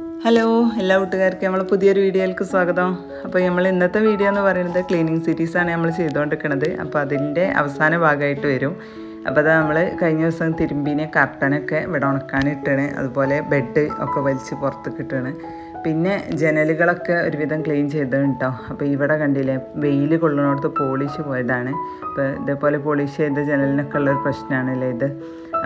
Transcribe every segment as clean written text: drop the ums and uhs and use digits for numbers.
Hello എല്ലാ കൂട്ടുകാർക്കും നമ്മൾ പുതിയൊരു വീഡിയോയിലേക്ക് സ്വാഗതം. അപ്പോൾ നമ്മൾ ഇന്നത്തെ വീഡിയോ എന്ന് പറയുന്നത് ക്ലീനിങ് സീരീസാണ് നമ്മൾ ചെയ്തുകൊണ്ടിരിക്കുന്നത്. അപ്പോൾ അതിൻ്റെ അവസാന ഭാഗമായിട്ട് വരും. അപ്പോൾ അത് നമ്മൾ കഴിഞ്ഞ ദിവസം തിരുമ്പീനെ കർട്ടനൊക്കെ ഇവിടെ ഉണക്കാനിട്ടാണ്. അതുപോലെ ബെഡ് ഒക്കെ വലിച്ച് പുറത്തേക്ക് ഇട്ടാണ്. പിന്നെ ജനലുകളൊക്കെ ഒരുവിധം ക്ലീൻ ചെയ്തതാണ് കേട്ടോ. അപ്പോൾ ഇവിടെ കണ്ടില്ലേ, വെയിൽ കൊള്ളുന്നിടത്ത് പോളിഷ് പോയതാണ്. അപ്പോൾ ഇതേപോലെ പോളിഷ് ചെയ്ത ജനലിനൊക്കെ ഉള്ളൊരു പ്രശ്നമാണല്ലേ ഇത്.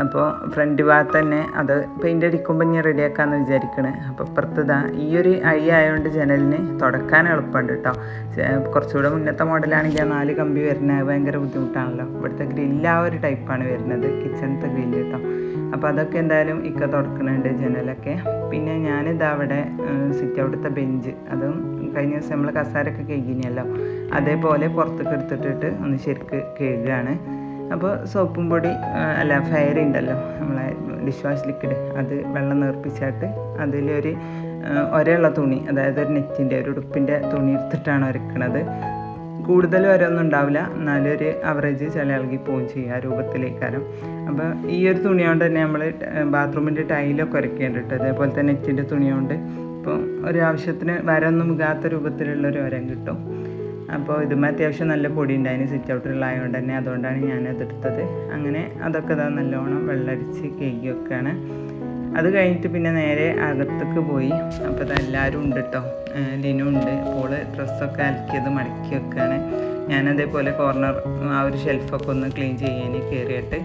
അപ്പോൾ ഫ്രണ്ട് ഭാഗത്ത് തന്നെ അത് പെയിൻ്റ് അടിക്കുമ്പോൾ ഞാൻ റെഡിയാക്കാമെന്ന് വിചാരിക്കണേ. അപ്പോൾ ഇപ്പുറത്തതാ ഈ ഒരു അഴി ആയതുകൊണ്ട് ജനലിന് തുടക്കാൻ എളുപ്പമുണ്ട് കേട്ടോ. കുറച്ചുകൂടെ മുന്നത്തെ മോഡലാണെങ്കിൽ ആ 4 കമ്പി വരുന്നത് ഭയങ്കര ബുദ്ധിമുട്ടാണല്ലോ. ഇവിടുത്തെ ഗ്രില്ല് ആ ഒരു ടൈപ്പാണ് വരുന്നത്, കിച്ചണത്തെ ഗ്രില്ല് കേട്ടോ. അപ്പോൾ അതൊക്കെ എന്തായാലും ഇക്ക തുറക്കുന്നുണ്ട് ജനലൊക്കെ. പിന്നെ ഞാനിതാ അവിടെ സിറ്റ് ഔട്ടത്തെ ബെഞ്ച്, അതും കഴിഞ്ഞ ദിവസം നമ്മൾ കസാരൊക്കെ കഴുകിനല്ലോ, അതേപോലെ പുറത്തേക്ക് എടുത്തിട്ടിട്ട് ഒന്ന് ശരിക്ക് കഴുകുകയാണ്. അപ്പോൾ സോപ്പും പൊടി അല്ല ഫയർ ഉണ്ടല്ലോ നമ്മളെ ഡിഷ് വാഷ് ലിക്വിഡ്, അത് വെള്ളം നേർപ്പിച്ചിട്ട് അതിലൊരു ഒരയുള്ള തുണി, അതായത് ഒരു നെറ്റിൻ്റെ ഒരു ഉടുപ്പിൻ്റെ തുണി എടുത്തിട്ടാണ് ഒരക്കണത്. കൂടുതൽ ഒരൊന്നും ഉണ്ടാവില്ല, എന്നാലും ഒരു ആവറേജ് ചില ഇളകി പോവുകയും ചെയ്യും ആ രൂപത്തിലേക്കാരം. അപ്പോൾ ഈ ഒരു തുണി കൊണ്ട് തന്നെ നമ്മൾ ബാത്റൂമിൻ്റെ ടൈലൊക്കെ ഉരക്കേണ്ടിട്ട്, അതേപോലെ തന്നെ നെറ്റിൻ്റെ തുണി കൊണ്ട് ഇപ്പോൾ ഒരു ആവശ്യത്തിന് വരൊന്നും മുഖാത്ത രൂപത്തിലുള്ളൊരു ഒരം കിട്ടും. അപ്പോൾ ഇതും അത്യാവശ്യം നല്ല പൊടി ഉണ്ടായിന് സിറ്റ് ഔട്ടിലുള്ളതുകൊണ്ട് തന്നെ, അതുകൊണ്ടാണ് ഞാനതെടുത്തത്. അങ്ങനെ അതൊക്കെ ഇതാ നല്ലോണം വെള്ളമടിച്ച് കേക്ക് വെക്കുകയാണ്. അത് കഴിഞ്ഞിട്ട് പിന്നെ നേരെ അകത്തേക്ക് പോയി. അപ്പോൾ ഇതെല്ലാവരും ഉണ്ട് കേട്ടോ. ലിനു ഉണ്ട്, അപ്പോൾ ഡ്രസ്സൊക്കെ അലക്കിയത് മടക്കി വെക്കുകയാണ്. ഞാനതേപോലെ കോർണർ ആ ഒരു ഷെൽഫൊക്കെ ഒന്ന് ക്ലീൻ ചെയ്യാൻ കയറിയിട്ട്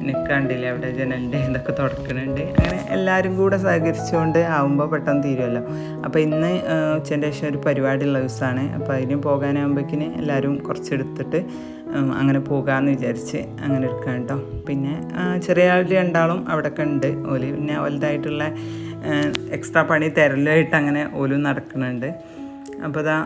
നിൽക്കാണ്ടില്ല, അവിടെ ജനലിൻ്റെ ഇതൊക്കെ തുടക്കുന്നുണ്ട്. അങ്ങനെ എല്ലാവരും കൂടെ സഹകരിച്ചുകൊണ്ട് ആകുമ്പോൾ പെട്ടെന്ന് തീരുമല്ലോ. അപ്പോൾ ഇന്ന് ഉച്ചൻ്റെ ശേഷം ഒരു പരിപാടിയുള്ള ദിവസമാണ്. അപ്പോൾ അതിന് പോകാനാകുമ്പോഴേക്കിന് എല്ലാവരും കുറച്ചെടുത്തിട്ട് അങ്ങനെ പോകാമെന്ന് വിചാരിച്ച് അങ്ങനെ എടുക്കാം കേട്ടോ. പിന്നെ ചെറിയ ആൾ രണ്ടാളും അവിടെയൊക്കെ ഉണ്ട്. ഓല് പിന്നെ വലുതായിട്ടുള്ള എക്സ്ട്രാ പണി തരലായിട്ട് അങ്ങനെ ഓലും നടക്കുന്നുണ്ട്. അപ്പോൾ ഇതാ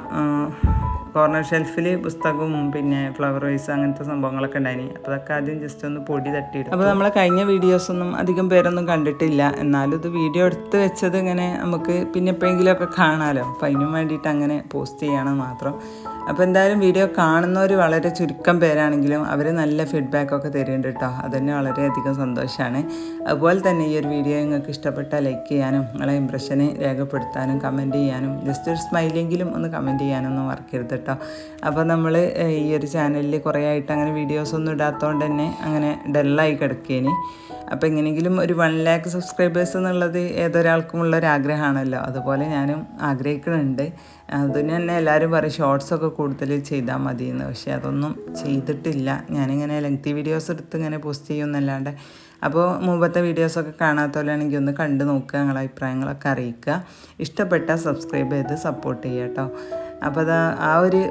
കോർണർ ഷെൽഫിൽ പുസ്തകവും പിന്നെ ഫ്ലവർ വൈസ് അങ്ങനത്തെ സംഭവങ്ങളൊക്കെ ഉണ്ടായിന്. അപ്പോൾ അതൊക്കെ ആദ്യം ജസ്റ്റ് ഒന്ന് പൊടി തട്ടിയിട്ട്. അപ്പോൾ നമ്മളെ കഴിഞ്ഞ വീഡിയോസൊന്നും അധികം പേരൊന്നും കണ്ടിട്ടില്ല, എന്നാലും ഇത് വീഡിയോ എടുത്ത് വെച്ചത് ഇങ്ങനെ നമുക്ക് പിന്നെ എപ്പോഴെങ്കിലുമൊക്കെ കാണാമല്ലോ. അപ്പോൾ അതിനും വേണ്ടിയിട്ട് അങ്ങനെ പോസ്റ്റ് ചെയ്യണം മാത്രം. അപ്പോൾ എന്തായാലും വീഡിയോ കാണുന്നവർ വളരെ ചുരുക്കം പേരാണെങ്കിലും അവർ നല്ല ഫീഡ്ബാക്കൊക്കെ തരുന്നുണ്ട് കേട്ടോ. അതുതന്നെ വളരെയധികം സന്തോഷമാണ്. അതുപോലെ തന്നെ ഈ ഒരു വീഡിയോ നിങ്ങൾക്ക് ഇഷ്ടപ്പെട്ടാൽ ലൈക്ക് ചെയ്യാനും നിങ്ങളെ ഇംപ്രഷന് രേഖപ്പെടുത്താനും കമൻറ്റ് ചെയ്യാനും ജസ്റ്റ് ഒരു സ്മൈലെങ്കിലും ഒന്ന് കമൻറ്റ് ചെയ്യാനൊന്നും മറക്കരുത് കേട്ടോ. അപ്പോൾ നമ്മൾ ഈ ഒരു ചാനലിൽ കുറേ ആയിട്ട് അങ്ങനെ വീഡിയോസൊന്നും ഇടാത്തതുകൊണ്ട് തന്നെ അങ്ങനെ ഡല്ലായി കിടക്കേനി. അപ്പോൾ എങ്ങനെയെങ്കിലും ഒരു 1 lakh സബ്സ്ക്രൈബേഴ്സ് എന്നുള്ളത് ഏതൊരാൾക്കുമുള്ളൊരാഗ്രഹമാണല്ലോ, അതുപോലെ ഞാനും ആഗ്രഹിക്കുന്നുണ്ട്. അതിന് തന്നെ എല്ലാവരും പറയും ഷോർട്സൊക്കെ കൂടുതൽ ചെയ്താൽ മതിയെന്ന്, പക്ഷേ അതൊന്നും ചെയ്തിട്ടില്ല. ഞാനിങ്ങനെ ലെങ്തി വീഡിയോസ് എടുത്ത് ഇങ്ങനെ പോസ്റ്റ് ചെയ്യുമെന്നല്ലാണ്ട്. അപ്പോൾ മുമ്പത്തെ വീഡിയോസൊക്കെ കാണാത്തവരാണെങ്കിൽ ഒന്ന് കണ്ടു നോക്കുക, നിങ്ങളുടെ അഭിപ്രായങ്ങളൊക്കെ അറിയിക്കുക. ഇഷ്ടപ്പെട്ടാൽ സബ്സ്ക്രൈബ് ചെയ്ത് സപ്പോർട്ട് ചെയ്യുക കേട്ടോ. അപ്പോൾ അത് ആ ഒരു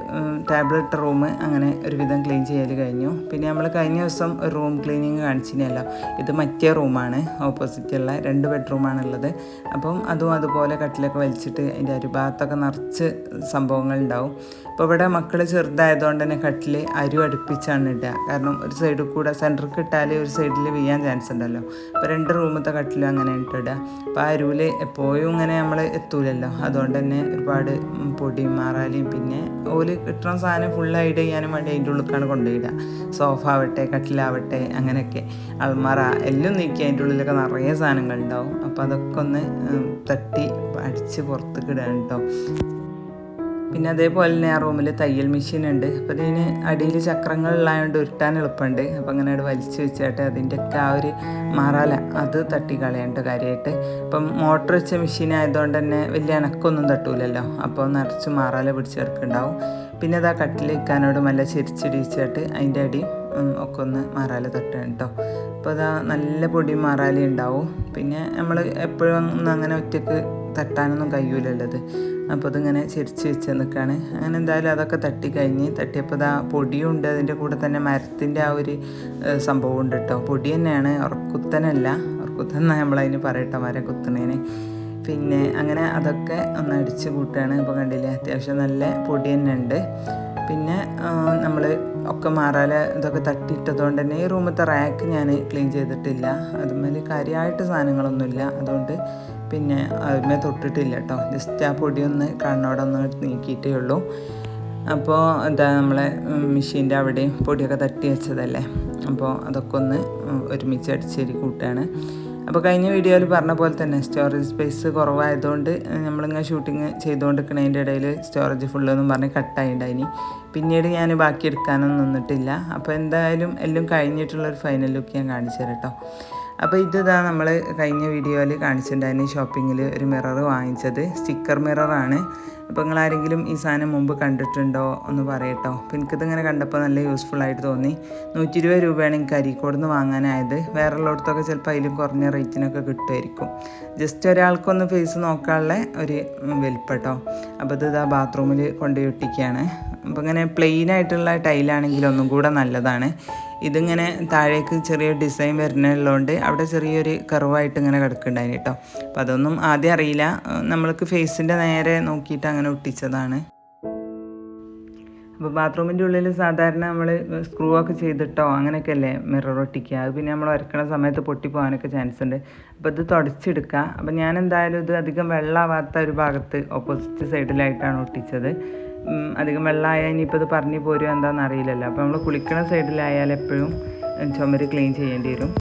ടാബ്ലറ്റ് റൂം അങ്ങനെ ഒരുവിധം ക്ലീൻ ചെയ്യൽ കഴിഞ്ഞു. പിന്നെ നമ്മൾ കഴിഞ്ഞ ദിവസം ഒരു റൂം ക്ലീനിങ് കാണിച്ചിനല്ലോ, ഇത് മറ്റേ റൂമാണ്, ഓപ്പോസിറ്റുള്ള 2 ബെഡ്റൂമാണുള്ളത്. അപ്പം അതും അതുപോലെ കട്ടിലൊക്കെ വലിച്ചിട്ട് അതിൻ്റെ ഒരു ഭാഗത്തൊക്കെ നിറച്ച് സംഭവങ്ങളുണ്ടാവും. അപ്പോൾ ഇവിടെ മക്കൾ ചെറുതായതുകൊണ്ട് തന്നെ കട്ടിൽ അടുപ്പിച്ചാണ് ഇടുക. കാരണം ഒരു സൈഡിൽ കൂടെ സെൻറ്റർക്ക് ഇട്ടാൽ ഒരു സൈഡിൽ വീഴാൻ ചാൻസ് ഉണ്ടല്ലോ. അപ്പോൾ 2 റൂമത്തെ കട്ടിലും അങ്ങനെ ഇട്ടിടുക. അപ്പോൾ ആ അരുവിൽ എപ്പോഴും ഇങ്ങനെ നമ്മൾ എത്തൂലല്ലോ, അതുകൊണ്ട് തന്നെ ഒരുപാട് പൊടിയും മാറാലിയും പിന്നെ ഓല് കിട്ടുന്ന സാധനം ഫുൾ ഹൈഡ് ചെയ്യാനും വേണ്ടി അതിൻ്റെ ഉള്ളിലേക്കാണ് കൊണ്ടുപോയിടുക. സോഫ ആവട്ടെ കട്ടിലാവട്ടെ അങ്ങനെയൊക്കെ അൾമാറ എല്ലാം നീക്കി അതിൻ്റെ ഉള്ളിലൊക്കെ നിറയെ സാധനങ്ങളുണ്ടാവും. അപ്പോൾ അതൊക്കെ ഒന്ന് തട്ടി അടിച്ച് പുറത്തേക്ക് ഇടുക കേട്ടോ. പിന്നെ അതേപോലെ തന്നെ ആ റൂമിൽ തയ്യൽ മെഷീൻ ഉണ്ട്. അപ്പോൾ ഇതിന് അടിയിൽ ചക്രങ്ങളുള്ളതുകൊണ്ട് ഉരുട്ടാൻ എളുപ്പമുണ്ട്. അപ്പോൾ അങ്ങനെ അവിടെ വലിച്ചു വെച്ചിട്ട് അതിൻ്റെയൊക്കെ ആ ഒരു മാറാല അത് തട്ടി കളയേണ്ട കാര്യമായിട്ട്. ഇപ്പം മോട്ടർ വെച്ച മെഷീൻ ആയതുകൊണ്ട് തന്നെ വലിയ അനക്കൊന്നും തട്ടൂലല്ലോ, അപ്പോൾ നിറച്ച് മാറാല പിടിച്ചെടുക്കുന്നുണ്ടാവും. പിന്നെ അത് ആ കട്ടിലേക്കാനോട് നല്ല ചെരിച്ചിടിച്ചിട്ട് അതിൻ്റെ അടി ഒക്കെ ഒന്ന് മാറാല തട്ടുക കേട്ടോ. അപ്പോൾ അതാ നല്ല പൊടി മാറാല ഉണ്ടാവും. പിന്നെ നമ്മൾ എപ്പോഴും ഒന്നും അങ്ങനെ ഒറ്റയ്ക്ക് തട്ടാനൊന്നും കഴിയൂലല്ലോ അത്. അപ്പോൾ അതിങ്ങനെ ചെരിച്ച് വെച്ച് നിൽക്കുകയാണ്. അങ്ങനെ എന്തായാലും അതൊക്കെ തട്ടിയപ്പോൾ ഇതാ പൊടിയും ഉണ്ട്, അതിൻ്റെ കൂടെ തന്നെ മരത്തിൻ്റെ ആ ഒരു സംഭവം ഉണ്ട് കേട്ടോ. പൊടി തന്നെയാണ്, ഉറക്കുത്തനല്ല, ഉറക്കുത്തന നമ്മളതിന് പറയട്ടോ, മരം കുത്തുന്നതിന്. പിന്നെ അങ്ങനെ അതൊക്കെ ഒന്ന് അടിച്ച് കൂട്ടുകയാണ്. ഇപ്പോൾ കണ്ടില്ലേ, അത്യാവശ്യം നല്ല പൊടി തന്നെ ഉണ്ട്. പിന്നെ നമ്മൾ ഒക്കെ മാറാല ഇതൊക്കെ തട്ടിയിട്ടതുകൊണ്ട് തന്നെ ഈ റൂമത്തെ റാക്ക് ഞാൻ ക്ലീൻ ചെയ്തിട്ടില്ല. അതുമേൽ കാര്യമായിട്ട് സാധനങ്ങളൊന്നുമില്ല, അതുകൊണ്ട് പിന്നെ അതിന്മേൽ തൊട്ടിട്ടില്ല കേട്ടോ. ജസ്റ്റ് ആ പൊടിയൊന്ന് കണ്ണോടൊന്ന് നീക്കിയിട്ടേ ഉള്ളൂ. അപ്പോൾ എന്താ നമ്മളെ മെഷീൻ്റെ അവിടെയും പൊടിയൊക്കെ തട്ടി വെച്ചതല്ലേ, അപ്പോൾ അതൊക്കെ ഒന്ന് ഒരുമിച്ച് അടിച്ചേരി കൂട്ടുകയാണ്. അപ്പോൾ കഴിഞ്ഞ വീഡിയോയിൽ പറഞ്ഞ പോലെ തന്നെ സ്റ്റോറേജ് സ്പേസ് കുറവായതുകൊണ്ട് നമ്മളിങ്ങനെ ഷൂട്ടിങ് ചെയ്തുകൊണ്ടിരിക്കുന്നതിൻ്റെ ഇടയിൽ സ്റ്റോറേജ് ഫുള്ളെന്നും പറഞ്ഞ് കട്ടായിട്ടുണ്ടായിനി. പിന്നീട് ഞാൻ ബാക്കി എടുക്കാനൊന്നും നിന്നിട്ടില്ല. അപ്പോൾ എന്തായാലും എല്ലാം കഴിഞ്ഞിട്ടുള്ളൊരു ഫൈനൽ ലുക്ക് ഞാൻ കാണിച്ചു തരാം കേട്ടോ. അപ്പോൾ ഇതാ നമ്മൾ കഴിഞ്ഞ വീഡിയോയിൽ കാണിച്ചിട്ടുണ്ടായിരുന്നു ഷോപ്പിങ്ങിൽ ഒരു മിറർ വാങ്ങിച്ചത്. സ്റ്റിക്കർ മിററാണ്. അപ്പോൾ നിങ്ങളാരെങ്കിലും ഈ സാധനം മുമ്പ് കണ്ടിട്ടുണ്ടോ ഒന്ന് പറയട്ടോ. അപ്പോൾ എനിക്കിതിങ്ങനെ കണ്ടപ്പോൾ നല്ല യൂസ്ഫുള്ളായിട്ട് തോന്നി. 120 രൂപയാണ് എനിക്ക് അരീക്കോട് നിന്ന് വാങ്ങാനായത്. വേറെ ഉള്ളിടത്തൊക്കെ ചിലപ്പോൾ അതിലും കുറഞ്ഞ റേറ്റിനൊക്കെ കിട്ടുമായിരിക്കും. ജസ്റ്റ് ഒരാൾക്കൊന്ന് ഫേസ് നോക്കാനുള്ള ഒരു വലിപ്പട്ടോ. അപ്പോൾ ഇതാ ബാത്റൂമിൽ കൊണ്ടുപോയി ഒട്ടിക്കുകയാണ്. അപ്പോൾ ഇങ്ങനെ പ്ലെയിൻ ആയിട്ടുള്ള ടൈലാണെങ്കിൽ ഒന്നും കൂടെ നല്ലതാണ്. ഇതിങ്ങനെ താഴേക്ക് ചെറിയ ഡിസൈൻ വരുന്നതുള്ളതുകൊണ്ട് അവിടെ ചെറിയൊരു കർവായിട്ട് ഇങ്ങനെ കിടക്കുന്നുണ്ടായിന് കേട്ടോ. അപ്പോൾ അതൊന്നും ആദ്യം അറിയില്ല. നമ്മൾക്ക് ഫേസിൻ്റെ നേരെ നോക്കിയിട്ട് അങ്ങനെ ഒട്ടിച്ചതാണ്. അപ്പോൾ ബാത്റൂമിൻ്റെ ഉള്ളിൽ സാധാരണ നമ്മൾ സ്ക്രൂ ഒക്കെ ചെയ്തിട്ടോ അങ്ങനെയൊക്കെ അല്ലേ മിറർ ഒട്ടിക്കുക. അത് പിന്നെ നമ്മൾ വരയ്ക്കണ സമയത്ത് പൊട്ടിപ്പോകാനൊക്കെ ചാൻസ് ഉണ്ട്. അപ്പോൾ ഇത് തുടച്ചെടുക്കുക. അപ്പോൾ ഞാൻ എന്തായാലും ഇത് അധികം വെള്ളമാവാത്ത ഒരു ഭാഗത്ത് ഓപ്പോസിറ്റ് സൈഡിലായിട്ടാണ് ഒട്ടിച്ചത്. അധികം വെള്ളമായാൽ ഇനിയിപ്പോൾ ഇത് പറഞ്ഞു പോരുക എന്താണെന്ന് അറിയില്ലല്ലോ. അപ്പോൾ നമ്മൾ കുളിക്കണ സൈഡിലായാൽ എപ്പോഴും ചുമര് ക്ലീൻ ചെയ്യേണ്ടി വരും.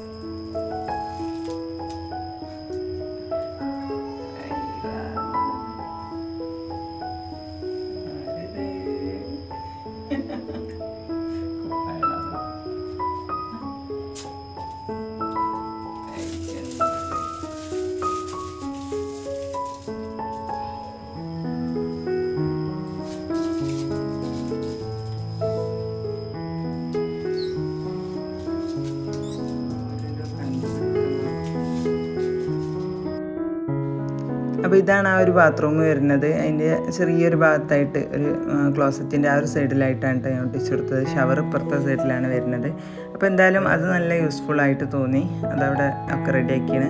അപ്പോൾ ഇതാണ് ആ ഒരു ബാത്റൂം വരുന്നത്. അതിൻ്റെ ചെറിയൊരു ഭാഗത്തായിട്ട് ഒരു ക്ലോസറ്റിൻ്റെ ആ ഒരു സൈഡിലായിട്ടാണ് ഞാൻ ഒട്ടിച്ചു കൊടുത്തത്. ഷവർ ഇപ്പുറത്തെ സൈഡിലാണ് വരുന്നത്. അപ്പോൾ എന്തായാലും അത് നല്ല യൂസ്ഫുള്ളായിട്ട് തോന്നി. അതവിടെ ഒക്കെ റെഡിയാക്കിയാണ്.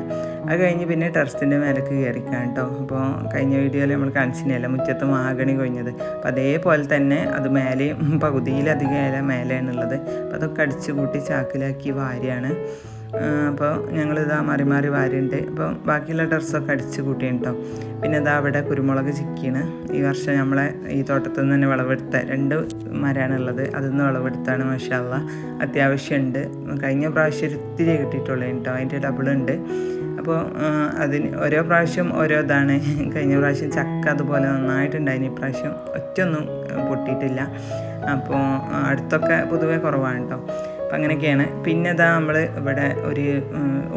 അത് കഴിഞ്ഞ് പിന്നെ ടെറസിൻ്റെ മേലേക്ക് കയറിക്കാൻ കേട്ടോ. അപ്പോൾ കഴിഞ്ഞ വീഡിയോയിൽ നമ്മൾ കാണിച്ചില്ല മുറ്റത്ത് മഹാഗണി കൊഴിഞ്ഞത്. അപ്പോൾ അതേപോലെ തന്നെ അത് മേലെയും പകുതിയിലധികം ഇല മേലെയാണുള്ളത്. അപ്പോൾ അതൊക്കെ അടിച്ചു കൂട്ടി ചാക്കിലാക്കി വാരിയാണ്. അപ്പോൾ ഞങ്ങളിതാ മാറി മാറി വാരിയുണ്ട്. അപ്പോൾ ബാക്കിയുള്ള ഡ്രസ്സൊക്കെ അടിച്ച് കൂട്ടിയാണ് കേട്ടോ. പിന്നെ ഇതാ അവിടെ കുരുമുളക് ചിക്കിയാണ്. ഈ വർഷം നമ്മളെ ഈ തോട്ടത്തിൽ നിന്ന് തന്നെ വിളവെടുത്ത 2 മരമാണുള്ളത്. അതിൽ നിന്ന് വിളവെടുത്താണ് മാഷാ അല്ലാഹ്. അത്യാവശ്യമുണ്ട്. കഴിഞ്ഞ പ്രാവശ്യം ഇത്തിരി കിട്ടിയിട്ടുള്ളൂ കേട്ടോ. അതിൻ്റെ ഡബിളുണ്ട്. അപ്പോൾ അതിന് ഓരോ പ്രാവശ്യം ഓരോ ഇതാണ്. കഴിഞ്ഞ പ്രാവശ്യം ചക്ക അതുപോലെ നന്നായിട്ടുണ്ടായിന്. ഈ പ്രാവശ്യം ഒറ്റൊന്നും പൊട്ടിയിട്ടില്ല. അപ്പോൾ അടുത്തൊക്കെ പൊതുവേ കുറവാണ് കേട്ടോ. അപ്പം അങ്ങനെയൊക്കെയാണ്. പിന്നെ ഇതാ നമ്മൾ ഇവിടെ ഒരു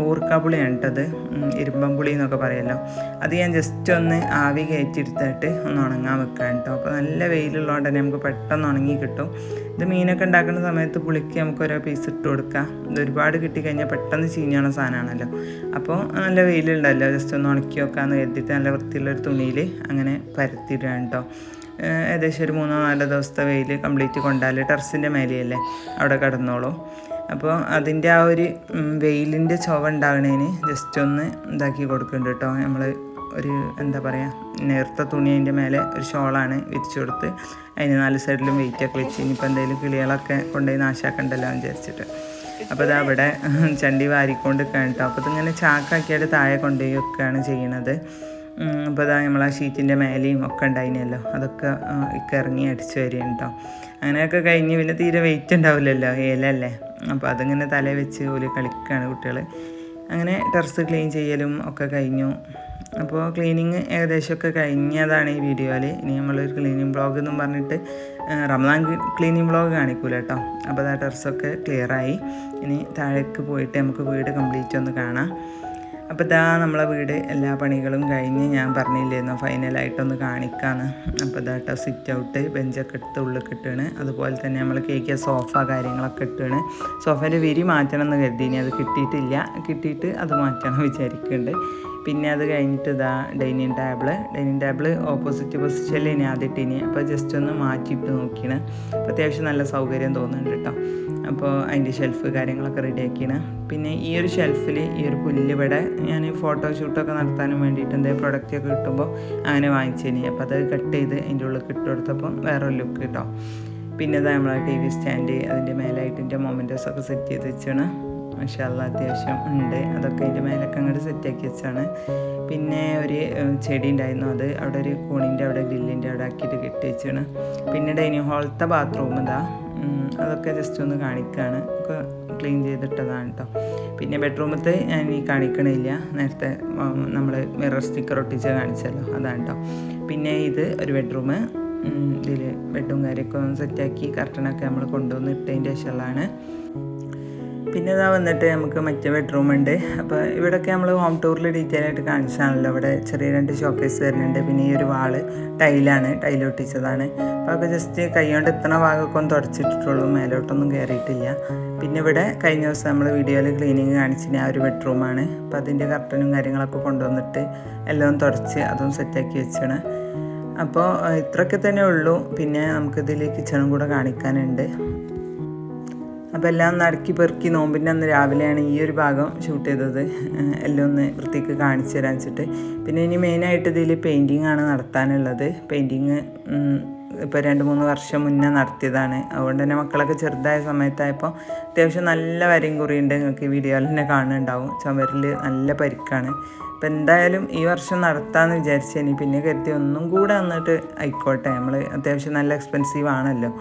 ഓർക്കാപ്പുളിയാണ് കേട്ടത്. ഇരുമ്പമ്പുളി എന്നൊക്കെ പറയുമല്ലോ. അത് ഞാൻ ജസ്റ്റ് ഒന്ന് ആവി കയറ്റിയെടുത്തിട്ട് ഒന്ന് ഉണങ്ങാൻ വെക്കാം കേട്ടോ. അപ്പോൾ നല്ല വെയിലുള്ളതുകൊണ്ട് തന്നെ നമുക്ക് പെട്ടെന്ന് ഉണങ്ങി കിട്ടും. ഇത് മീനൊക്കെ ഉണ്ടാക്കുന്ന സമയത്ത് പുളിക്ക് നമുക്ക് ഓരോ പീസ് ഇട്ട് കൊടുക്കാം. ഇത് ഒരുപാട് കിട്ടിക്കഴിഞ്ഞാൽ പെട്ടെന്ന് ചീഞ്ഞാണ സാധനമാണല്ലോ. അപ്പോൾ നല്ല വെയിലുണ്ടല്ലോ, ജസ്റ്റ് ഒന്ന് ഉണക്കി വെക്കാമെന്ന് കരുതിയിട്ട് നല്ല വൃത്തിയുള്ളൊരു തുണിയിൽ അങ്ങനെ പരത്തിയിടുകയാണ് കേട്ടോ. ഏകദേശം ഒരു 3-4 ദിവസത്തെ വെയിൽ കംപ്ലീറ്റ് കൊണ്ടാൽ ടെറസിൻ്റെ മേലെയല്ലേ അവിടെ കിടന്നോളൂ. അപ്പോൾ അതിൻ്റെ ആ ഒരു വെയിലിൻ്റെ ചുവ ഉണ്ടാകണേന് ജസ്റ്റ് ഒന്ന് ഇതാക്കി കൊടുക്കുന്നുണ്ട് കേട്ടോ. നമ്മൾ ഒരു എന്താ പറയുക, നേർത്ത തുണി അതിൻ്റെ മേലെ ഒരു ഷോളാണ് വിരിച്ചു കൊടുത്ത് അതിന് 4 സൈഡിലും വെയിറ്റൊക്കെ വെച്ച് ഇനിയിപ്പോൾ എന്തെങ്കിലും കിളികളൊക്കെ കൊണ്ടുപോയി നാശാക്കണ്ടല്ലോ എന്ന് വിചാരിച്ചിട്ട്. അപ്പോൾ ഇത് അവിടെ ചണ്ടി വാരിക്കൊണ്ട് കേട്ടോ. അപ്പോൾ ഇതിങ്ങനെ ചാക്കാക്കിയിട്ട് താഴെ കൊണ്ടുപോയി വെക്കുകയാണ് ചെയ്യണത്. അപ്പോൾ ഇതാ നമ്മൾ ആ ഷീറ്റിൻ്റെ മേലെയും ഒക്കെ ഉണ്ടായിനല്ലോ, അതൊക്കെ ഇറങ്ങി അടിച്ചു വരികയാണ് കേട്ടോ. അങ്ങനെയൊക്കെ കഴിഞ്ഞ് പിന്നെ തീരെ വെയിറ്റ് ഉണ്ടാവില്ലല്ലോ, ഏലല്ലേ. അപ്പോൾ അതിങ്ങനെ തല വെച്ച് ഒരു കളിക്കുകയാണ് കുട്ടികൾ. അങ്ങനെ ടെറസ് ക്ലീൻ ചെയ്യലും ഒക്കെ കഴിഞ്ഞു. അപ്പോൾ ക്ലീനിങ് ഏകദേശമൊക്കെ കഴിഞ്ഞതാണ് ഈ വീഡിയോയിൽ. ഇനി നമ്മളൊരു ക്ലീനിങ് വ്ളോഗ് എന്നും പറഞ്ഞിട്ട് റമദാൻ ക്ലീനിങ് വ്ളോഗ് കാണിക്കൂല കേട്ടോ. അപ്പോൾ ആ ടെറസൊക്കെ ക്ലിയറായി. ഇനി താഴേക്ക് പോയിട്ട് നമുക്ക് വീട് കംപ്ലീറ്റ് ഒന്ന് കാണാം. അപ്പോൾ ഇതാ നമ്മളെ വീട് എല്ലാ പണികളും കഴിഞ്ഞ് ഞാൻ പറഞ്ഞില്ലായിരുന്നു ഫൈനലായിട്ടൊന്ന് കാണിക്കാമെന്ന്. അപ്പോൾ ഇതാട്ടോ സിറ്റ് ഔട്ട് ബെഞ്ചൊക്കെ എടുത്ത് ഉള്ളിൽ കിട്ടുകയാണ്. അതുപോലെ തന്നെ നമ്മൾ കേക്കിയ സോഫ കാര്യങ്ങളൊക്കെ ഇട്ടുകയാണ്. സോഫേൻ്റെ വിരി മാറ്റണം എന്ന് കരുതി, ഇനി അത് കിട്ടിയിട്ടില്ല. കിട്ടിയിട്ട് അത് മാറ്റണം വിചാരിക്കുന്നുണ്ട്. പിന്നെ അത് കഴിഞ്ഞിട്ട് ഇതാ ഡൈനിങ് ടേബിൾ ഓപ്പോസിറ്റ് പൊസിഷനിൽ ഇനി ആദ്യമിട്ടിനി. അപ്പോൾ ജസ്റ്റ് ഒന്ന് മാറ്റിയിട്ട് നോക്കിയാണ്. അപ്പോൾ അത്യാവശ്യം നല്ല സൗകര്യം തോന്നുന്നുണ്ട് കേട്ടോ. അപ്പോൾ അതിൻ്റെ ഷെൽഫ് കാര്യങ്ങളൊക്കെ റെഡിയാക്കിയാണ്. പിന്നെ ഈ ഒരു ഷെൽഫിൽ ഈ ഒരു പുല്ലിവിടെ ഞാൻ ഫോട്ടോഷൂട്ടൊക്കെ നടത്താനും വേണ്ടിയിട്ട് എന്തെങ്കിലും പ്രൊഡക്റ്റൊക്കെ കിട്ടുമ്പോൾ അങ്ങനെ വാങ്ങിച്ചേനി. അപ്പോൾ അത് കട്ട് ചെയ്ത് അതിൻ്റെ ഉള്ളിൽ ഇട്ട് കൊടുത്തപ്പം വേറൊരു ലുക്ക് കേട്ടോ. പിന്നെ ഇതാ നമ്മളെ TV സ്റ്റാൻഡ്, അതിൻ്റെ മേലായിട്ട് എൻ്റെ മൊമെൻറ്റോസൊക്കെ സെറ്റ് ചെയ്ത് വെച്ചാണ്. മാഷാ അല്ലാഹ് അത്യാവശ്യം ഉണ്ട്. അതൊക്കെ അതിൻ്റെ മേലൊക്കെ അങ്ങോട്ട് സെറ്റാക്കി വെച്ചാണ്. പിന്നെ ഒരു ചെടി ഉണ്ടായിരുന്നു, അത് അവിടെ ഒരു കോണിൻ്റെ അവിടെ ഗ്രില്ലിൻ്റെ അവിടെ ആക്കിയിട്ട് കെട്ടി വെച്ചാണ്. പിന്നെ ഡൈനിങ് ഹാളത്തെ ബാത്റൂം ഇതാ, അതൊക്കെ ജസ്റ്റ് ഒന്ന് കാണിക്കുകയാണ്. ഒക്കെ ക്ലീൻ ചെയ്തിട്ടതാണ് കേട്ടോ. പിന്നെ ബെഡ്റൂമത്തെ ഞാൻ ഈ കാണിക്കണില്ല, നേരത്തെ നമ്മൾ മിറർ സ്റ്റിക്കർ ഒട്ടിച്ച് കാണിച്ചല്ലോ അതാണ് കേട്ടോ. പിന്നെ ഇത് ഒരു ബെഡ്റൂം, ഇതിൽ ബെഡും കാര്യമൊക്കെ ഒന്ന് സെറ്റാക്കി കർട്ടനൊക്കെ നമ്മൾ കൊണ്ടുവന്ന് ഇട്ടതിൻ്റെ ശേഷമുള്ളതാണ്. പിന്നെ ഇതാ വന്നിട്ട് നമുക്ക് മറ്റേ ബെഡ്റൂം ഉണ്ട്. അപ്പോൾ ഇവിടെയൊക്കെ നമ്മൾ ഹോം ടൂറിൽ ഡീറ്റെയിൽ ആയിട്ട് കാണിച്ചാണല്ലോ. ഇവിടെ ചെറിയ 2 ഷോക്കേസ് വരുന്നുണ്ട്. പിന്നെ ഈ ഒരു വാള് ടൈൽ ഒട്ടിച്ചതാണ്. അപ്പോൾ അതൊക്കെ ജസ്റ്റ് കൈകൊണ്ട് എത്തണ ഭാഗമൊക്കെ ഒന്ന് തുടച്ചിട്ടിട്ടുള്ളൂ, മേലോട്ടൊന്നും കയറിയിട്ടില്ല. പിന്നെ ഇവിടെ കഴിഞ്ഞ ദിവസം നമ്മൾ വീഡിയോയിൽ ക്ലീനിങ് കാണിച്ചിന് ആ ഒരു ബെഡ്റൂമാണ്. അപ്പോൾ അതിൻ്റെ കർട്ടനും കാര്യങ്ങളൊക്കെ കൊണ്ടുവന്നിട്ട് എല്ലാം തുടച്ച് അതും സെറ്റാക്കി വെച്ചാണ്. അപ്പോൾ ഇത്രയൊക്കെ തന്നെ ഉള്ളൂ. പിന്നെ നമുക്കിതിൽ കിച്ചണും കൂടെ കാണിക്കാനുണ്ട്. അപ്പോൾ എല്ലാം ഒന്ന് അടുക്കി പെറുക്കി നോമ്പിൻ്റെ അന്ന് രാവിലെയാണ് ഈ ഒരു ഭാഗം ഷൂട്ട് ചെയ്തത്, എല്ലാം ഒന്ന് വൃത്തിക്ക് കാണിച്ചു തരാൻ വെച്ചിട്ട്. പിന്നെ ഇനി മെയിനായിട്ട് ഇതിൽ പെയിൻറ്റിങ് ആണ് നടത്താനുള്ളത്. പെയിൻറ്റിങ് ഇപ്പോൾ 2-3 വർഷം മുന്നേ നടത്തിയതാണ്. അതുകൊണ്ട് തന്നെ മക്കളൊക്കെ ചെറുതായ സമയത്തായപ്പോൾ അത്യാവശ്യം നല്ല വരയും കുറിയുണ്ട്. നിങ്ങൾക്ക് ഈ വീഡിയോയിൽ തന്നെ കാണുന്നുണ്ടാവും. ചുമരിൽ നല്ല പരിക്കാണ്. അപ്പോൾ എന്തായാലും ഈ വർഷം നടത്താമെന്ന് വിചാരിച്ചേനി. പിന്നെ കരുതി ഒന്നും കൂടെ വന്നിട്ട് ആയിക്കോട്ടെ, നമ്മൾ അത്യാവശ്യം നല്ല എക്സ്പെൻസീവ് ആണല്ലോ.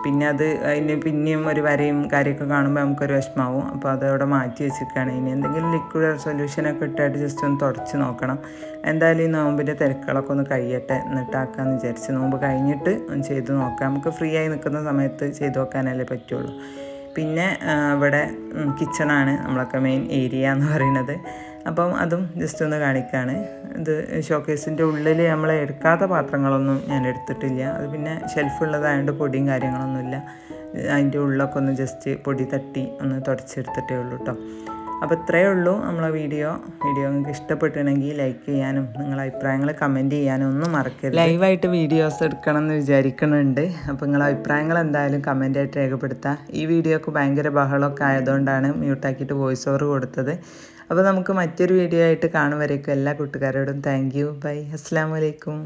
പിന്നെ അതിന് പിന്നെയും ഒരു വരയും കാര്യമൊക്കെ കാണുമ്പോൾ നമുക്കൊരു വിഷമാവും. അപ്പോൾ അതവിടെ മാറ്റി വെച്ചിരിക്കുകയാണ്. ഇനി എന്തെങ്കിലും ലിക്വിഡ് സൊല്യൂഷനൊക്കെ ഇട്ടായിട്ട് ജസ്റ്റ് ഒന്ന് തുടച്ച് നോക്കണം. എന്തായാലും ഈ നോമ്പിൻ്റെ തിരക്കുകളൊക്കെ ഒന്ന് കഴിയട്ടെ, എന്നിട്ടാക്കാമെന്ന് വിചാരിച്ച്. നോമ്പ് കഴിഞ്ഞിട്ട് ഒന്ന് ചെയ്ത് നോക്കാം. നമുക്ക് ഫ്രീ ആയി നിൽക്കുന്ന സമയത്ത് ചെയ്ത് നോക്കാനല്ലേ പറ്റുള്ളൂ. പിന്നെ ഇവിടെ കിച്ചണാണ് നമ്മളൊക്കെ മെയിൻ ഏരിയ എന്ന് പറയുന്നത്. അപ്പം അതും ജസ്റ്റ് ഒന്ന് കാണിക്കുകയാണ്. ഇത് ഷോക്കേസിൻ്റെ ഉള്ളിൽ നമ്മൾ എടുക്കാത്ത പാത്രങ്ങളൊന്നും ഞാൻ എടുത്തിട്ടില്ല. അത് പിന്നെ ഷെൽഫുള്ളതായതുകൊണ്ട് പൊടിയും കാര്യങ്ങളൊന്നുമില്ല. അതിൻ്റെ ഉള്ളൊക്കെ ഒന്ന് ജസ്റ്റ് പൊടി തട്ടി ഒന്ന് തുടച്ചെടുത്തിട്ടേ ഉള്ളൂ കേട്ടോ. അപ്പോൾ ഇത്രയേ ഉള്ളൂ നമ്മളെ വീഡിയോ നിങ്ങൾക്ക് ഇഷ്ടപ്പെട്ടിട്ടുണ്ടെങ്കിൽ ലൈക്ക് ചെയ്യാനും നിങ്ങളെ അഭിപ്രായങ്ങൾ കമൻറ്റ് ചെയ്യാനും ഒന്നും മറക്കരുത്. ലൈവായിട്ട് വീഡിയോസ് എടുക്കണം എന്ന് വിചാരിക്കുന്നുണ്ട്. അപ്പോൾ നിങ്ങളെ അഭിപ്രായങ്ങൾ എന്തായാലും കമൻറ്റായിട്ട് രേഖപ്പെടുത്താം. ഈ വീഡിയോക്ക് ഭയങ്കര ബഹളമൊക്കെ ആയതുകൊണ്ടാണ് മ്യൂട്ടാക്കിയിട്ട് വോയിസ് ഓവർ കൊടുത്തത്. അപ്പോൾ നമുക്ക് മറ്റൊരു വീഡിയോ ആയിട്ട് കാണും വരേക്കും എല്ലാ കൂട്ടുകാരോടും താങ്ക് യു, ബൈ, അസ്സലാമു അലൈക്കും.